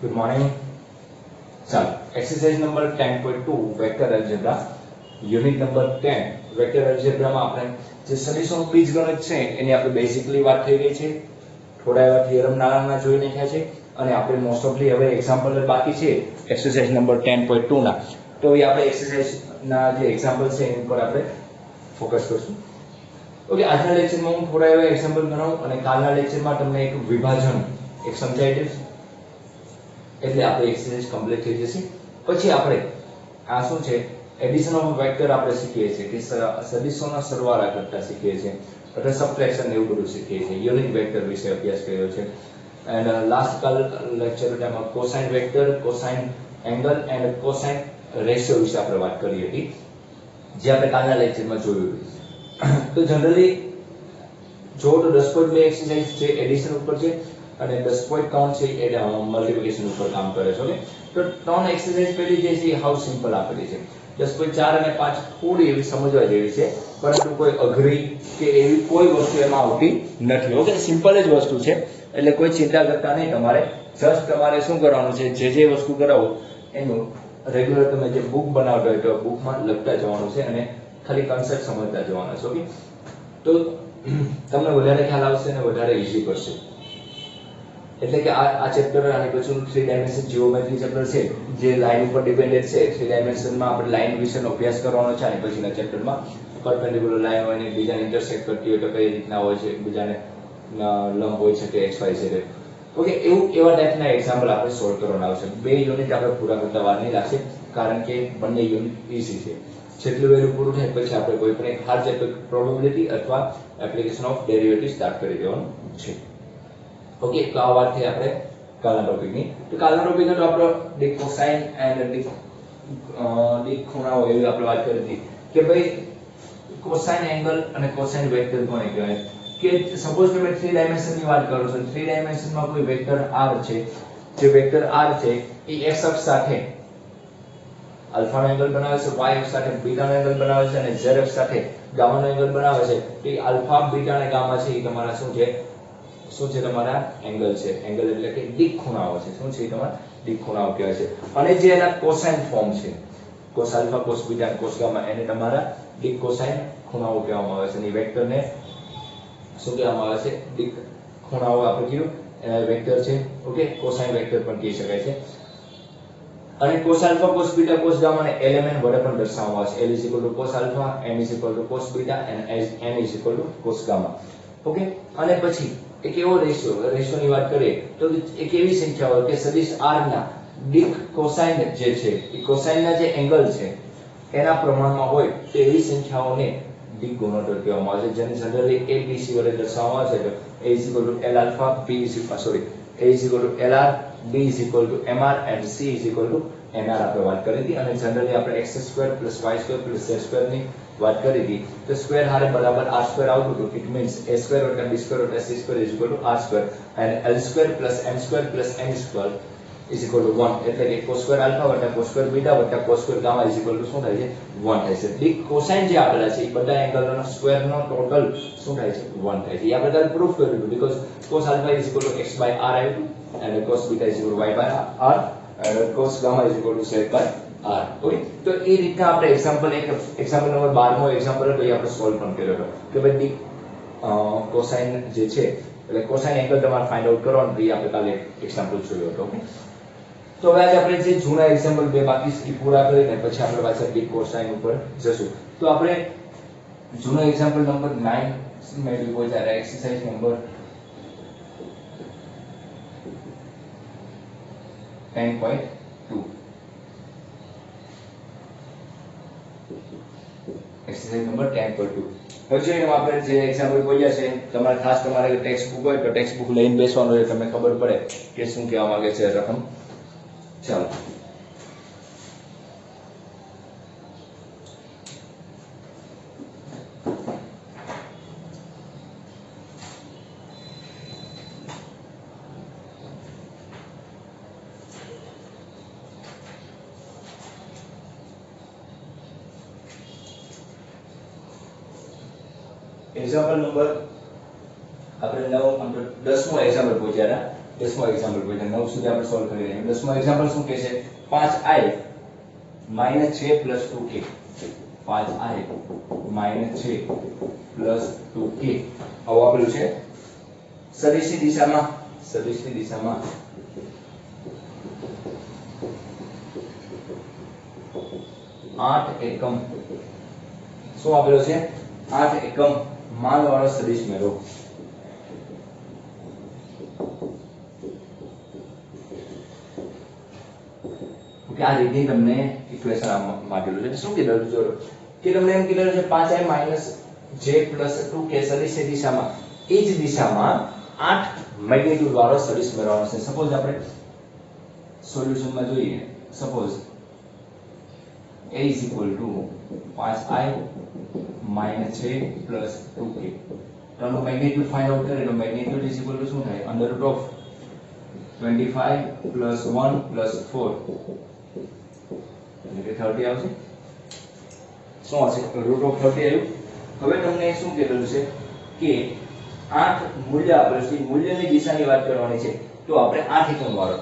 Good morning. चलो exercise number 10.2 vector algebra unit number 10 vector એલ્જેબ્રામાં આપણે જે સદિશોનું બીજગણિત છે એની આપણે બેઝિકલી વાત થઈ ગઈ છે, થોડા એવા થિયરમ નાના જોઈ નાખ્યા છે અને આપણે મોસ્ટ ઓફલી હવે એક્ઝામ્પલ બાકી છે એક્સરસાઇઝ નંબર 10.2 ના, તો એ આપણે એક્સરસાઇઝ ના જે એક્ઝામ્પલ છે એની ઉપર આપણે ફોકસ કરશું। ઓકે, આજના લેક્ચરમાં હું થોડા એવા એક્ઝામ્પલ ગણાવું અને કાલના લેક્ચરમાં તમને એક વિભાજન એક સમજાવી દઈશ, એટલે આપણે એક્સરસાઇઝ કમ્પ્લીટ થઈ જશે। પછી આપણે આ શું છે એડિશન ઓફ વેક્ટર આપણે શીખીએ છીએ કે સદિશોના સરવાળા કરતા શીખીએ છીએ, એટલે સબટ્રેક્શન એવું બધું શીખીએ છીએ, યુનિટ વેક્ટર વિશે અભ્યાસ કર્યો છે। એન્ડ લાસ્ટ કાલ લેક્ચરમાં cosine vector, cosine angle and cosine ratio વિશે આપણે વાત કરી હતી, જે આપણે કાલના લેક્ચરમાં જોયું હતું। તો જનરલી જો તો 10.2 એક્સરસાઇઝ છે એડિશન ઉપર છે અને 10 કાઉન્ટ છે એ મલ્ટીપ્લિકેશન ઉપર કામ કરે છે। ઓકે, તો ત્રણ એક્સરસાઇઝ પહેલી જે છે હાઉ સિમ્પલ આપેલી છે, 10.4 અને 5 થોડી એવી સમજવા જેવી છે, પરંતુ કોઈ અઘરી કે એવી કોઈ વસ્તુ એમાં આવતી નથી। ઓકે, સિમ્પલ જ વસ્તુ છે, એટલે કોઈ ચિંતા કરતા નહીં તમારે, જસ્ટ તમારે શું કરવાનું છે, જે વસ્તુ કરાવો એનું રેગ્યુલર તમે જે બુક બનાવતા હોય તો બુકમાં લખતા જવાનું છે અને ખાલી કન્સેપ્ટ સમજતા જવાના છે। ઓકે, તો તમને વધારે ખ્યાલ આવશે અને વધારે ઈઝી પડશે। એટલે કે આ ચેપ્ટર અને પછીનું 3 ડાયમેન્શન જીઓમેટ્રી ચેપ્ટર છે જે લાઈન ઉપર ડિપેન્ડન્ટ છે। 3 ડાયમેન્શનમાં આપણે લાઈન વિશેનો અભ્યાસ કરવાનો છે અને પછીના ચેપ્ટરમાં પરપેન્ડિક્યુલર લાઈન હોય ને બીજાને ઇન્ટરસેક્ટ કરતી હોય તો કઈ રીતના હોય છે, બીજાને લંબ હોય છે કે xy છે। ઓકે, એવા ટાઈપના એક્ઝામ્પલ આપણે સોલ્વ કરવાના આવશે। બે યુનિટ આપણે પૂરા કરતા વાર નહીં લાગશે, કારણ કે બંને યુનિટ ઈઝી છે। જેટલું વહેલું પૂરું થાય પછી આપણે કોઈ પણ એક હાર્ડ ચેપ્ટર પ્રોબેબિલિટી અથવા એપ્લિકેશન ઓફ ડેરિવેટિવ સ્ટાર્ટ કરી દેવાનું છે। ઓકે, તો આ વાત થઈ આપણે કાલના ટોપિકની। તો કાલના ટોપિકનો તો આપણો ડી કોસાઇન એન્ડ ડી ખૂણાઓ એવી આપણે વાત કરી હતી કે ભાઈ કોસાઇન એંગલ અને કોસાઇન વેક્ટર કોને કહેવાય, કે સપોઝ તમે 3 ડાયમેન્શનની વાત કરો છો, 3 ડાયમેન્શનમાં કોઈ વેક્ટર r છે, જે વેક્ટર r છે એ x અક્ષ સાથે આલ્ફા નો એંગલ બનાવે છે, y અક્ષ સાથે બીટા નો એંગલ બનાવે છે અને z અક્ષ સાથે ગામા નો એંગલ બનાવે છે। તો આલ્ફા, બીટા અને ગામા છે એ તમારા શું છે તમારા એંગલ છે। એંગલ એટલે કે દિક ખૂણાઓ છે। શું છે તમારા દિક ખૂણાઓ કહેવાય છે। અને જે એના કોસાઇન ફોર્મ છે, cos alpha, cos beta, cos gamma, એને તમારા દિક કોસાઇન ખૂણાઓ કહેવામાં આવે છે। અને વેક્ટરને શું કહેવામાં આવે છે, દિક ખૂણાઓ આપણે કીધું એના વેક્ટર છે। ઓકે, કોસાઇન વેક્ટર પણ કહી શકાય છે। અને cos alpha, cos beta, cos gamma ને એલિમેન્ટ વડે પણ દર્શાવવામાં આવે છે। L cos alpha, M cos beta and N cos gamma. Okay, અને પછી એક એવો રેશિયોની વાત કરીએ તો એક એવી સંખ્યા હોય કે સદિશ r ના દિક કોસાઇન જે છે એ કોસાઇનના જે એંગલ છે એના પ્રમાણમાં હોય તો એવી સંખ્યાઓને દિક ગુણોત્તર કહેવામાં આવે છે, જેને જનરલી ABC વડે દર્શાવવામાં આવે છે। A L alpha, B A LR, B MR and C NR આપણે વાત કરી હતી। અને જનરલી આપણે x² + y² + z² ની વાત કરી હતી, તો સ્ક્વેર હારે બરાબર r² આવતું હતું। It means a² + b² + c² r² and l² + m² + n² = 1, એટલે કે cos² alpha + cos² beta + cos² gamma શું થાય છે, 1 થાય છે। દિક કોસાઇન જે આપેલા છે એ બધા એંગલોના સ્ક્વેરનો ટોટલ શું થાય છે, 1 થાય છે। એ આપણે કાલે પ્રૂફ કર્યું હતું, બીકોઝ cos આલ્ફા x/r આવ્યું and cos beta y/r and cos gamma z/r। Okay, તો એ રીતના આપણે એક્ઝામ્પલ નંબર 12 મો એક્ઝામ્પલ હતો એ આપણે સોલ્વ પણ કર્યો હતો કે ભાઈ દિક કોસાઇન જે છે એટલે કોસાઇન એંગલ તમારે ફાઇન્ડ આઉટ કરવાનો, તો એ આપણે કાલે એક્ઝામ્પલ જોયો હતો। ઓકે, તો હવે આજે આપણે જે જૂના એક્ઝામ્પલ બે બાકી છે પૂરા કરીને પછી આપણે પાછા દિક કોસાઇન ઉપર જશું। તો આપણે જૂનો એક્ઝામ્પલ નંબર 9 મેળવી પહોંચ્યા, એક્સરસાઇઝ નંબર 10.2 એક્સરસાઇઝ નંબર 10.2। હવે જોઈએ આપણે જે એક્ઝામ્પલ બોલ્યા છે તમારે ખાસ તમારે ટેક્સ્ટ બુક હોય તો ટેક્સ્ટ બુક લઈને બેસવાનું એટલે તમને ખબર પડે કે શું કહેવા માંગે છે રકમ। ચાલો, એક્ઝામ્પલ નંબર આપણે 10મો એક્ઝામ્પલ પૂછ્યા હતા 10મો એક્ઝામ્પલ કોઈ 9 સુધી આપણે સોલ્વ કરી લઈએ 10મો એક્ઝામ્પલ શું કહે છે 5i - 6 + 2k 5i - 6 + 2k આવું આપેલું છે સદિશની દિશામાં 8 એકમ શું આપેલો છે 8 એકમ માનવાળો સદિશ મેળવો ઓકે આ રીતે તમને ઇક્વેશન માંગેલું છે શું કીધું જો કે તમને એમ કીધું છે 5i - j + 2k સદિશની દિશામાં એ જ દિશામાં 8 મેગ્નીટ્યુડ વાળો સદિશ મેળવવાનો છે સપોઝ આપણે સોલ્યુશનમાં જોઈએ suppose a is equal to 5i - 6 + 2k તો આનો મેગ્નીટ્યુડ ફાઇન્ડ આઉટ કરીએ તો મેગ્નીટ્યુડ is equal to શું થાય √ 25 + 1 + 4 એટલે કે 30 આવશે શું આવશે √ 30 આવ્યું હવે તમને શું કહેલું છે કે 8 મૂલ્ય આપેલું છે મૂલ્યની દિશાની વાત કરવાની છે તો આપણે 8 એકમ વાળો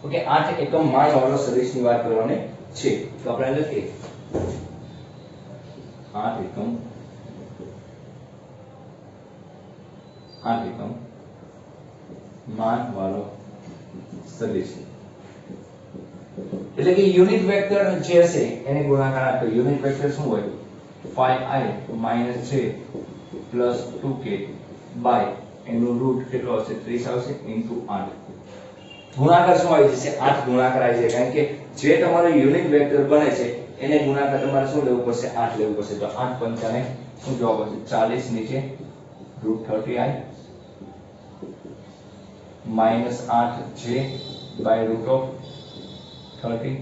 ઓકે 8 એકમ માન વાળો સદિશની વાત કરવાની છે તો આપણે લખીએ 8 એકમ માન વાળો સદિશ એટલે કે યુનિટ વેક્ટર જે હશે એને ગુણાકાર આપો યુનિટ વેક્ટર શું હોય 5i - 6 + 2k બાય એનું રૂટ કેટલો હશે 30 આવશે * 8 ગુણાકાર શું આવી જશે 8 ગુણાકાર આવી જાય કારણ કે જે તમારો યુનિટ વેક્ટર બને છે એને ગુણાકાર તમારે શું લેવું પડશે 8 લેવું પડશે તો 8 પંચાને શું જવાબ આવશે 40 નીચે √30i - 8j by √30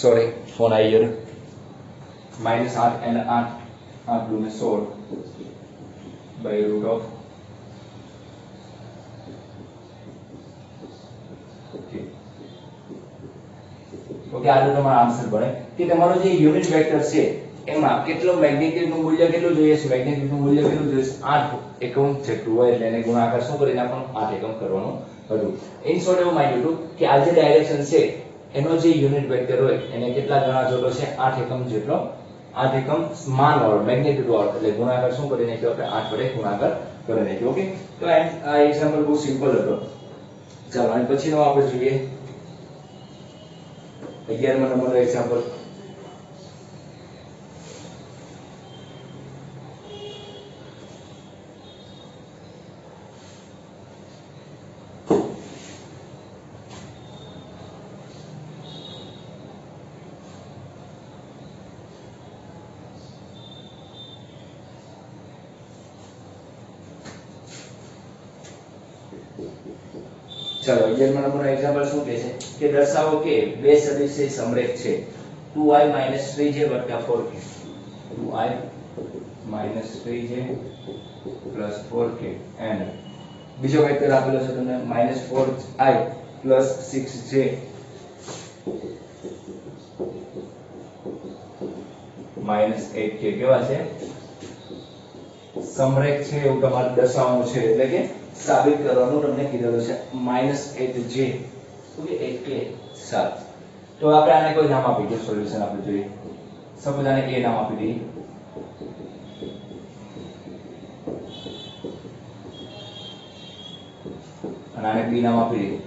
sorry phone આવી ગયો -8 and 8 8 દૂને 16 by √. ઓકે આ તો તમારો આન્સર બને કે તમારો જે યુનિટ વેક્ટર છે એમાં કેટલો મેગ્નીટ્યુડ નું મૂલ્ય કેટલું જોઈએ છે મેગ્નીટ્યુડ નું મૂલ્ય કેટલું જોઈએ છે 8 એકમ જેટલું હોય એટલે એને ગુણાકાર શું કરીને આપણને 8 એકમ કરવાનું હતું ઇન શોર્ટ એવું માન્યું હતું કે આ જે ડાયરેક્શન છે એનો જે યુનિટ વેક્ટર હોય એને કેટલા ગણા જોડો છે 8 એકમ જેટલો 8 એકમ માન વાળો મેગ્નીટ્યુડ વાળો એટલે ગુણાકાર શું કરીને કે આપણે 8 વડે ગુણાકાર કરી નાખ્યો ઓકે તો આ એક્ઝામ્પલ બહુ સિમ્પલ હતો ચાલો અને પછીનો આપણે જોઈએ 11મા નંબરનો એક્ઝામ્પલ चलो 11મા નંબરનો એક્ઝામ્પલ શું કહે છે કે દર્શાવો કે બે સદિશ સમરેખ છે 2i - 3j + 4k 2i - 3j + 4k and બીજો વેક્ટર આપેલો છે તમને -4i + 6j -8k કેવા છે સમરેખ છે એવું તમારે દર્શાવવાનું છે એટલે કે સાબિત કરવાનું તમને કીધેલું છે -8j ઓકે 8k 7 તો આપણે આને કોઈ નામ આપી દઈએ સોલ્યુશન આપણે જોઈએ સપોઝ આને a નામ આપી દઈએ અને આને b નામ આપી દઈએ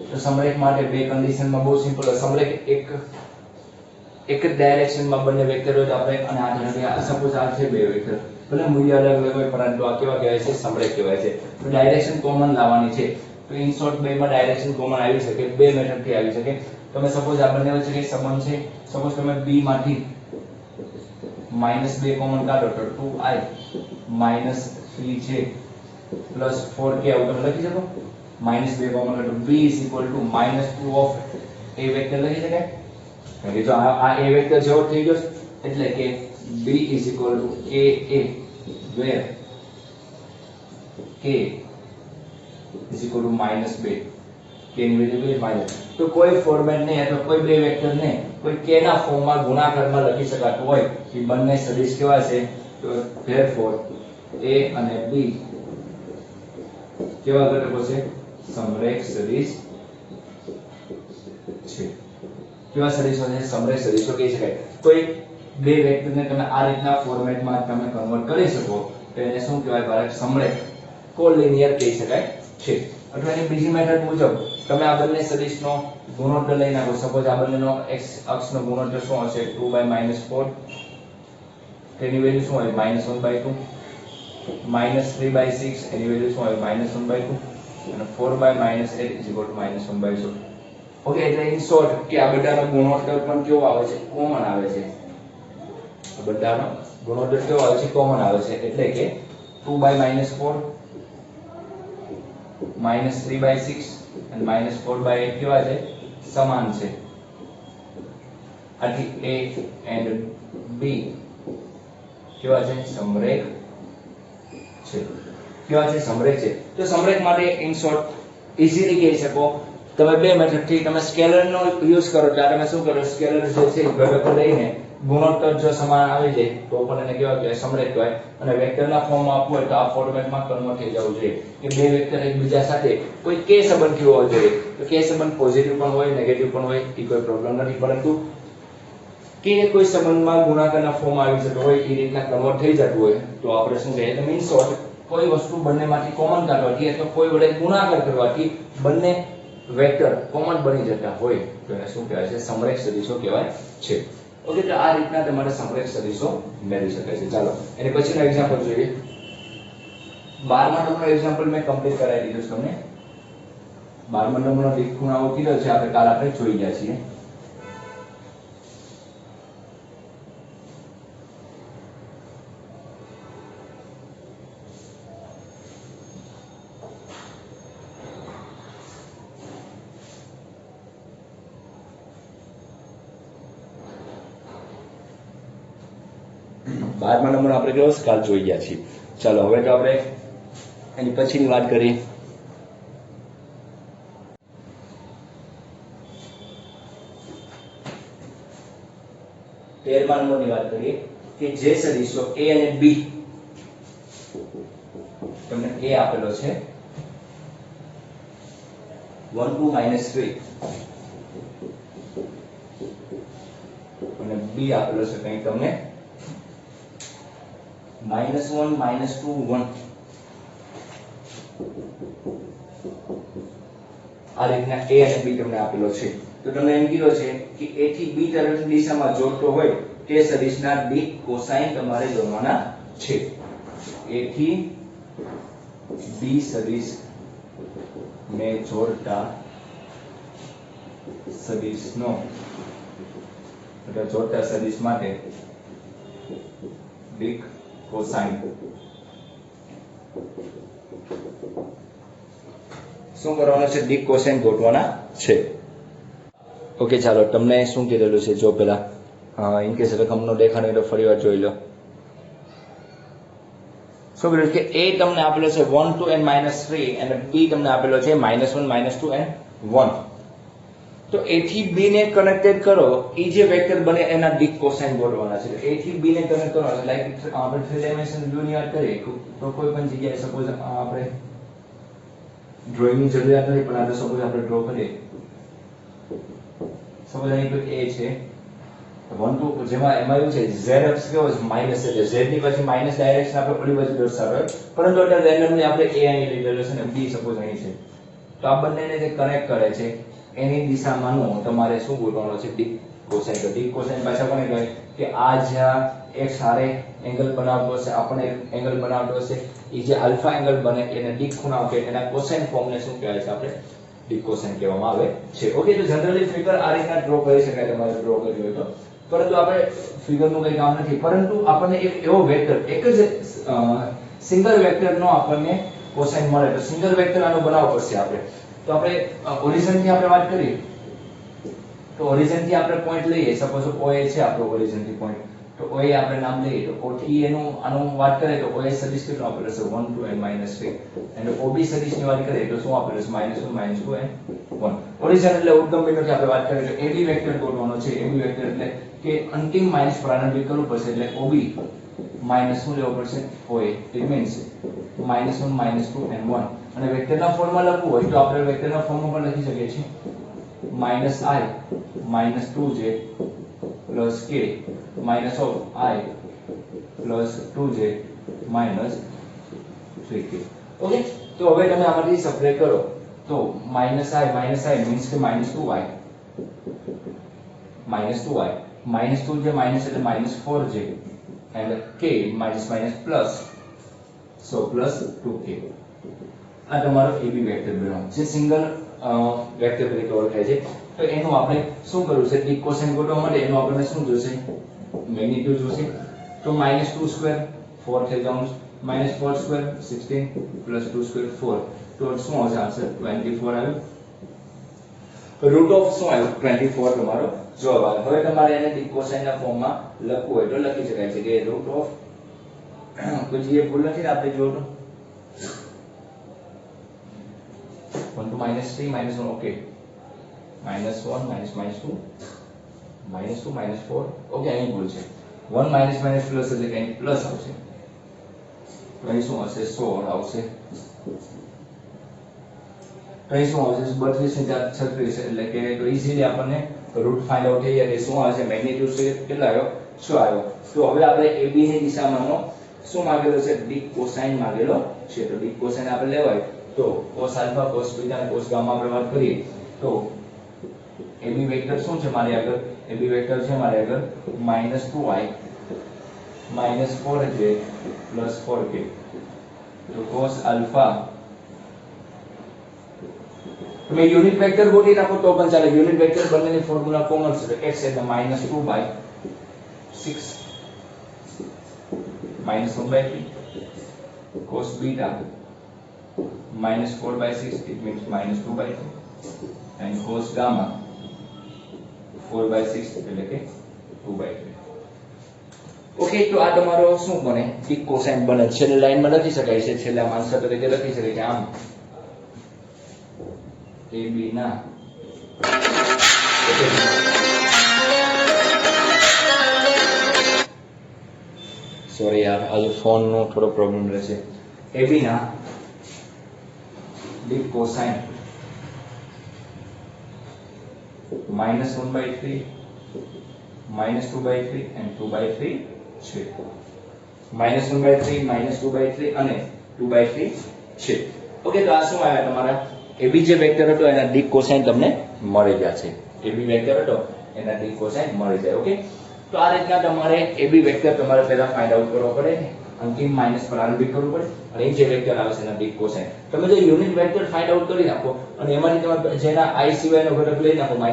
તો સમરેખ માટે બે કન્ડિશનમાં બહુ સિમ્પલ હોય સમરેખ એક જ ડાયરેક્શનમાં બંને વેક્ટર હોય તો આપણે અને આ ધારો સપોઝ આ છે બે વેક્ટર ભલે મૂલ્ય અલગ અલગ હોય પરંતુ આ કેવા કહેવાય છે સમરેખ કહેવાય છે તો ડાયરેક્શન કોમન લાવવાની છે તો ઇન શોર્ટ બેમાં ડાયરેક્શન કોમન આવી શકે બે મેથડથી આવી શકે તમે સપોઝ આ બંને વચ્ચે એક સંબંધ છે સપોઝ તમે b માંથી -2 કોમન કાઢો તો 2i - 3j + 4k આવું તમે લખી શકો -2 કોમન કાઢો b -2 ઓફ a વેક્ટર લખી શકાય કારણ કે જો આ a વેક્ટર જેવો થઈ ગયો એટલે કે b = a where k = -2 k ની વેલ્યુ માઈનસ, તો કોઈ ફોર્મેટ નહીં અથવા કોઈ બે વેક્ટર ને કોઈ k ના ફોર્મમાં ગુણાકારમાં લખી શકાતું હોય કે બંને સદિશ કેવા છે, તો therefore a અને b કેવા ઘટકો છે, સમરેખ સદિશ છે. કેવા સદિશો છે, સમરેખ સદિશો કહી શકાય. કોઈ બે વેક્ટરને તમે આ રીતના ફોર્મેટમાં તમે કન્વર્ટ કરી શકો તો એને શું કહેવાય, બાળક સમરેખ કોલિનિયર કહી શકાય છે. અથવા એની બીજી મેથડ મુજબ તમે આ બંને સદિશનો ગુણોત્તર લઈ નાખો. સપોઝ આ બંનેનો x અક્ષનો ગુણોત્તર શું હશે, 2/-4, તેની વેલ્યુ શું હોય, -1/2, -3/6 એની વેલ્યુ શું હોય, -1/2, અને 4/-8 -1/2. ઓકે, એટલે ઇન શોર્ટ કે આ બધાનો ગુણોત્તર પણ કેવો આવે છે, કોમન આવે છે. આ બધાનો ગુણોત્તર કેવો આવે છે, કોમન આવે છે. એટલે કે 2/-4 -3/6 અને -4/8 કેવા છે, સમાન છે. આથી a and b કેવા છે, સમરેખ છે. કેવા છે, સમરેખ છે. તો સમરેખ માટે ઇન શોર્ટ ઈઝીલી કહી શકો તમે બે મેથડ થી તમે સ્કેલર નો યુઝ કરો. ત્યારે તમે શું કરો, સ્કેલર જે છે ઘટકો લઈને ગુણોત્તર જો સમાન આવી જાય તો પણ એને કેવા કહેવાય, સમરેખ કહેવાય. અને વેક્ટરના ફોર્મમાં આપવું હોય તો આ ફોર્મેટમાં કન્વર્ટ થઈ જવું જોઈએ કે બે વેક્ટર એકબીજા સાથે કોઈ k સંબંધ કેવો હોવો જોઈએ. તો k સંબંધ પોઝિટિવ પણ હોય, નેગેટિવ પણ હોય, એ કોઈ પ્રોબ્લેમ નથી. પરંતુ k કોઈ સંબંધમાં ગુણાકારના ફોર્મમાં આવી જતો હોય, એ રીતના કન્વર્ટ થઈ જતું હોય તો આપણે શું કહીએ, તો મીન શોર્ટ કોઈ વસ્તુ બંનેમાંથી કોમન કાઢવાથી અથવા કોઈ વડે ગુણાકાર કરવાથી બંને વેક્ટર કોમન બની જતા હોય તો એને શું કહેવાય છે, સમરેખ સદિશો કહેવાય છે. ઓકે, તો આ રીતના તમારે સમરેખ સદિશો મેળવી શકાય છે. ચાલો એની પછીનો એક્ઝામ્પલ જોઈએ. 12મા નંબરનો એક્ઝામ્પલ મેં કમ્પ્લીટ કરાવી દીધું છે તમને. 12મા નંબરનો દિક ખૂણાઓ કીધો છે આપણે, કાલ આપણે જોઈ ગયા છીએ. બારમા નંબર આપણે કેવો કાલ જોઈ ગયા છીએ. ચાલો હવે તો આપણે એની પછીની વાત કરીએ. 13મા નંબરની વાત કરીએ કે જે સદિશો a અને b, તમને a આપેલો છે 1 2 -3 અને b આપેલો છે કંઈક તમને -1 -2 1. આ રીતના a અને b તમને આપેલો છે. તો તમને એમ કીધો છે કે a થી b તરફની દિશામાં જોડતો હોય તે સદિશના દિક કોસાઇન તમારે દોરવાના છે. a થી b સદિશ ને જોડતા સદિશનો એટલે જોડતા સદિશ માટે દિક કોસાઇન શું કરવાનું છે, દિક કોસાઇન ગોઠવવાના છે. ઓકે, ચાલો તમને શું કીધેલું છે જો પેલા ઇન કેસ રકમનો દેખાડો એટલે ફરીવાર જોઈ લો. શું કીધું કે a તમને આપેલો છે 1 2 and -3 અને b તમને આપેલો છે -1 -2 and 1. તો a થી b ને કનેક્ટેડ કરો, એ જે વેક્ટર બને એના દિક કોસાઇન ગોઠવવાના છે. a થી b ને કનેક્ટ કરો લાઈક આપણે 3 ડાયમેન્શન વ્યૂ ની વાત કરીએ તો કોઈ પણ જગ્યાએ સપોઝ આપણે ડ્રોઈંગ ની જરૂરિયાત નથી, પણ આપણે સપોઝ આપણે ડ્રો કરીએ. સપોઝ અહીં કોઈ a છે 1 2, જેમાં એમાં એવું છે z અક્ષ કેવો છે, માઈનસ એટલે z ની પછી માઈનસ ડાયરેક્શન આપણે ઓલી બાજુ દર્શાવે, પરંતુ અત્યારે રેન્ડમલી આપણે a અહીં લીધેલો છે ને b સપોઝ અહીં છે. તો આ બંનેને જે કનેક્ટ કરે છે એની દિશામાંનું તમારે શું ગોઠવવાનું છે, દિક કોસાઇન. તો દિક કોસાઇન પાછા કોને કહેવાય કે આ જ્યાં એક સારે એંગલ બનાવતો હશે, આપણે એંગલ બનાવતો હશે, એ જે આલ્ફા એંગલ બને એને દિક ખૂણાઓ કે એના કોસાઇન ફોર્મને શું કહેવાય છે, આપણે દિક કોસાઇન કહેવામાં આવે છે. ઓકે, તો જનરલી ફિગર આ રીતના ડ્રો કરી શકાય તમારે ડ્રો કરવી હોય તો, પરંતુ આપણે ફિગરનું કંઈ કામ નથી. પરંતુ આપણને એક એવો વેક્ટર, એક જ સિંગલ વેક્ટરનો આપણને કોસાઇન મળે તો સિંગલ વેક્ટર આનો બનાવવો પડશે આપણે. તો આપણે ઓરિજિન થી આપણે વાત કરીએ તો ઓરિજિન થી આપણે પોઈન્ટ લઈએ, સપોઝ OA છે આપણો ઓરિજિન થી પોઈન્ટ, તો તો OA આપણે નામ લઈએ તો O થી એનું આનું વાત કરીએ તો OA સદિશ કેટલું આપેલું છે 1 2 and -3 અને OB સદિશની વાત કરીએ તો શું આપેલું છે -1 -2 and 1 ઓરિજિન એટલે ઉદ્ગમ બિંદુથી આપણે વાત કરીએ તો AB વેક્ટર ગોતવાનો છે AB વેક્ટર એટલે કે અંતિમ માઈનસ પ્રારંભિક કરવું પડશે એટલે OB માઈનસ શું લેવો પડશે OA ઇટ મીન્સ -1 -2 and 1 અને વેક્ટરના ફોર્મમાં લખવું હોય તો આપણે વેક્ટરના ફોર્મમાં પણ લખી શકીએ છીએ -I -2j plus k minus of I plus 2j minus 3k. Okay તો હવે તમે આમાંથી સબટ્રેક્ટ કરો તો -I means કે -2y -2j minus એટલે -4j and k minus plus so plus 2k. આ તમારો AB વેક્ટર બન્યો જે સિંગલ વેક્ટર તરીકે ઓળખાય છે તો એનું આપણે શું કરવું છે ડી કોસાઇન ગોતવા માટે એનું આપણને શું જોશે મેગ્નીટ્યુડ જોશે તો -2 સ્ક્વેર 4 થઈ જવાનું -4 સ્ક્વેર 16 +2 સ્ક્વેર 4 તો શું આવશે આન્સર 24 આવ્યું રૂટ ઓફ શું આવ્યું 24 તમારો જવાબ આવે હવે તમારે એને ડી કોસાઇન ના ફોર્મમાં લખવું હોય તો લખી શકાય છે કે રૂટ ઓફ કોઈ જે ભૂલ નથી ને આપણે જોવો તો 1 to -3 -1 okay -1 -2 -4 ઓકે અહીં ભૂલ છે 1 માઇનસ પ્લસ એટલે કે અહીં પ્લસ આવશે તો અહીં શું હશે 16 આવશે તો અહીં શું આવશે 32 ને 36 એટલે કે તો ઈઝીલી આપણને રૂટ ફાઇન્ડ આઉટ થઈ જાય કે શું આવશે મેગ્નીટ્યુડ છે કેટલા આવ્યો 6 આવ્યો તો હવે આપણે AB ની દિશામાંનો શું માંગેલો છે ડી કોસાઇન માંગેલો છે તો ડી કોસાઇન આપણે લેવાય તો cos આલ્ફા cos બીટા અને cos ગામા આપણે વાત કરીએ તો AB વેક્ટર શું છે મારી આગળ AB વેક્ટર છે મારી આગળ -2i -4j + 4k તો cos આલ્ફા તમે યુનિટ વેક્ટર ગોતી નાખો તો પણ ચાલે યુનિટ વેક્ટર બંનેની ફોર્મ્યુલા કોમન છે x એટલે -2/6 -1/3 cos beta -4/6 it means -2/3 and cos gamma 4/6 એટલે કે 2/3 ઓકે તો આ તમારો શું બને ડી કોસાઇન બને છેલ્લે લાઈનમાં લખી શકાય છે છેલ્લા આન્સર તરીકે લખી શકાય કે આમ AB ના સોરી યાર આજે ફોન નો થોડો પ્રોબ્લેમ રહેશે AB ના ડી કોસાઇન -1/3 -2/3 and 2/3 છે -1/3 -2/3 અને 2/3 છે ઓકે તો આ શું આવ્યા તમારા AB જે વેક્ટર હતો એના ડી કોસાઇન તમને મળી ગયા છે AB વેક્ટર હતો એના ડી કોસાઇન મળી જાય ઓકે તો આ રીતના તમારે AB વેક્ટર તમારે પહેલા ફાઇન્ડ આઉટ કરવો પડે અંતિમ માઈનસ પ્રારંભિક કરવું પડે અને એ જે વેક્ટર આવે છે એના ડી કોસાઇન તમે જે યુનિટ વેક્ટર ફાઇન્ડ આઉટ કરી નાખો અને એમાંથી તમે જેના I સિવાયનો ઘટક લઈ નાખો -1/3 -2/3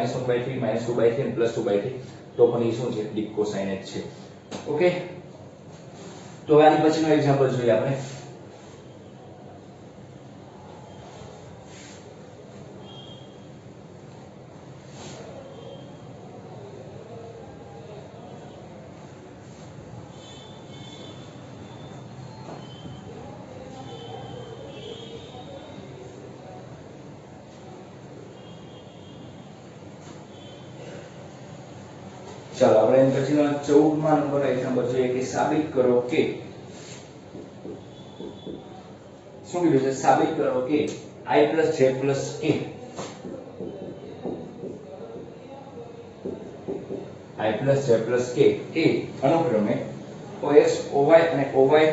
અને +2/3 તો પણ એ શું છે ડી કોસાઇન જ છે ઓકે તો આની પછીનો એક્ઝામ્પલ જોઈએ આપણે ચાલો આપણે એમ પછીનો 14મા નંબર એક્ઝામ્પલ જોઈએ કે સાબિત કરો કે શું કીધું છે સાબિત કરો કે I + J + K I + J + K એ અનુક્રમે OX OY અને OY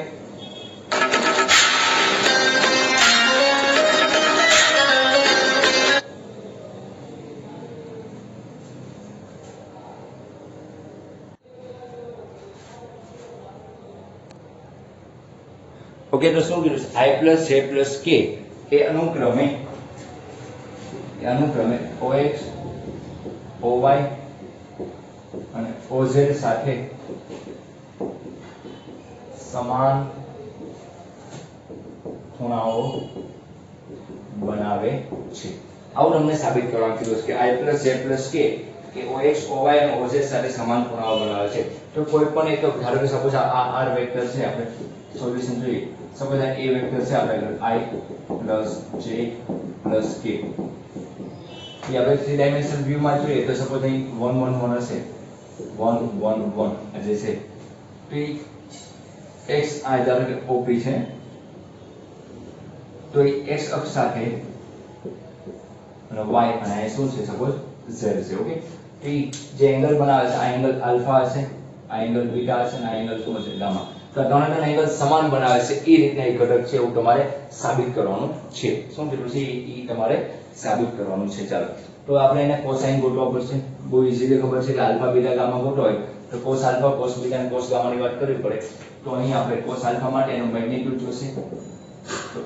ઓકે તો શું કીધું I + J + K એ અનુક્રમે OX OY અને OZ સાથે સમાન ખૂણાઓ બનાવે છે આવું તમને સાબિત કરવાનું કીધું છે કે I + J + K કે OX OY અને OZ સાથે સમાન ખૂણાઓ બનાવે છે. તો કોઈ પણ એક ધારો કે સપોઝ આ r વેક્ટર છે, આપણે સોલ્યુશન જોઈએ. સપોઝ આ a વેક્ટર છે આપણે I + j + k. એ આપણે 3 ડાયમેન્શનલ વ્યૂ માં જોઈએ તો સપોઝ અહીં 1 1 1 હશે, 1 1 1 એટલે છે p x આ ધારો કે OP છે, તો એ x અક્ષ સાથે અને y અને આ શું છે સપોઝ z છે. ઓકે, તો જે એંગલ બનાવે છે આ એંગલ આલ્ફા હશે, આ એંગલ બીટા હશે અને આ એંગલ શું હશે ગામા. તો ત્રણેયના એંગલ સમાન બનાવે છે એ રીતના એક ઘટક છે, એવું તમારે સાબિત કરવાનું છે. શું કીધું છે એ તમારે સાબિત કરવાનું છે. ચાલો તો આપણે એને કોસાઇન ગોતવા પડશે. બહુ ઈઝીલી ખબર છે કે આલ્ફા બીટા ગામા ગોતવો હોય તો કોસ આલ્ફા કોસ બીટા અને કોસ ગામાની વાત કરવી પડે. તો અહીં આપણે કોસ આલ્ફા માટે એનું મેગ્નીટ્યુડ જોશે. તો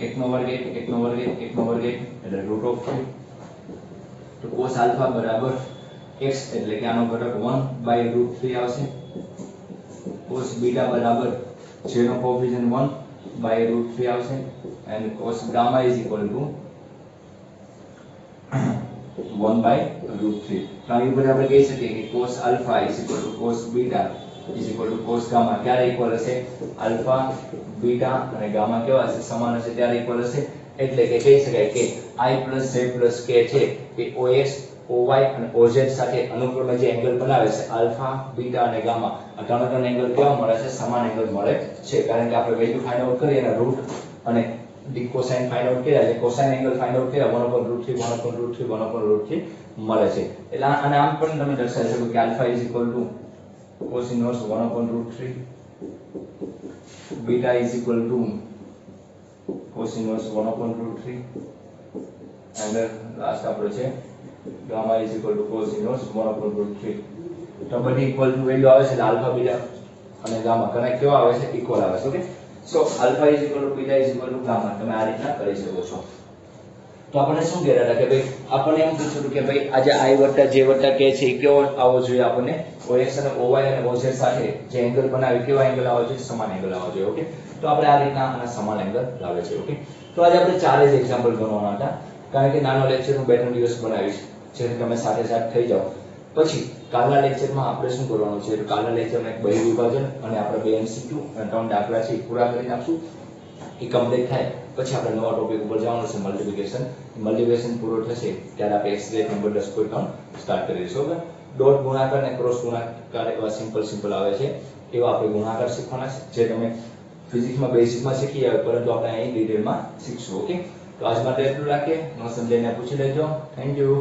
1 નો વર્ગ 1 1 નો વર્ગ 1 1 નો વર્ગ 1 એટલે √3. તો cos આલ્ફા બરાબર x એટલે કે આનો ઘટક 1/√3 આવશે. cos બીટા બરાબર j નો કોએફિશિયન્ટ 1/√3 આવશે and cos gamma is equal to 1/√3. તો અહીં ઉપર આપણે કહી શકીએ કે cos alpha is equal to cos beta is equal to cos gamma ક્યારે ઇક્વલ હશે? આલ્ફા બીટા અને ગામા કેવા હશે? સમાન હશે ત્યારે ઇક્વલ હશે. એટલે કે કહી શકાય કે I + Z + k છે એ OX OY અને OZ સાથે અનુક્રમે જે એંગલ બનાવે છે આલ્ફા બીટા અને ગામા, આ ત્રણ એંગલ કેવા મળે છે? સમાન એંગલ મળે છે. કારણ કે આપણે વેલ્યુ ફાઇન્ડ આઉટ કરી અને રૂટ અને ડી કોસાઇન ફાઇન્ડ આઉટ કર્યા એટલે કોસાઇન એંગલ ફાઇન્ડ આઉટ કર્યા 1/√3 1/√3 1/√3 મળે છે. એટલે અને આમ પણ તમે દર્શાવી શકો કે alpha is equal to cos inverse 1/√3, beta is equal to cos inverse 1/√3 and last આપણો છે gamma is equal to cos inverse 1/√3. તો બધી ઇક્વલ ટુ વેલ્યુ આવે છે એટલે આલ્ફા બીટા અને ગામા કનેક્ટ કેવા આવે છે? ઇક્વલ આવે છે. Okay, so alpha is equal to beta is equal to gamma તમે આ રીતના કરી શકો છો. તો આપણને શું કહેતા હતા કે ભાઈ આપણને એમ પૂછ્યું હતું કે ભાઈ આ જે I + J + K છે એ કેવો આવવો જોઈએ? આપણને OX અને OY અને OZ સાથે જે એંગલ બનાવે કેવા એંગલ આવવો જોઈએ? સમાન એંગલ આવવો જોઈએ. ઓકે, તો આપણે આ રીતના આના સમાન એંગલ લાવે છે. ઓકે, તો આજે આપણે ચાર જ એક્ઝામ્પલ ગણવાના હતા, કારણ કે નાનો લેક્ચર હું 2-3 દિવસ બનાવીશ જેથી તમે સાથે સાથે થઈ જાઓ. પછી કાલના લેક્ચરમાં આપણે શું કરવાનું છે? તો કાલના લેક્ચરમાં એક બહિ વિભાજન અને આપણે 2 MCQ અને 3 દાખલા છે પૂરા કરી નાખશું. એ કમ્પ્લીટ થાય પછી આપણે નવા ટોપિક ઉપર જવાનું છે મલ્ટીપ્લિકેશન. મલ્ટીપ્લિકેશન પૂરો થશે ત્યારે આપણે એક્સરેટ નંબર 10 કોઈ પણ સ્ટાર્ટ કરી દઈશું. ઓકે, ડોટ ગુણાકાર અને ક્રોસ ગુણાકાર એવા સિમ્પલ આવે છે, એવા આપણે ગુણાકાર શીખવાના છે જે તમે ફિઝિક્સમાં બેઝિકમાં શીખી આવે, પરંતુ આપણે અહીં ડિટેલમાં શીખશું. ઓકે, તો આજ માટે એટલું રાખીએ. ન સમજાઈને પૂછી લેજો. Thank you.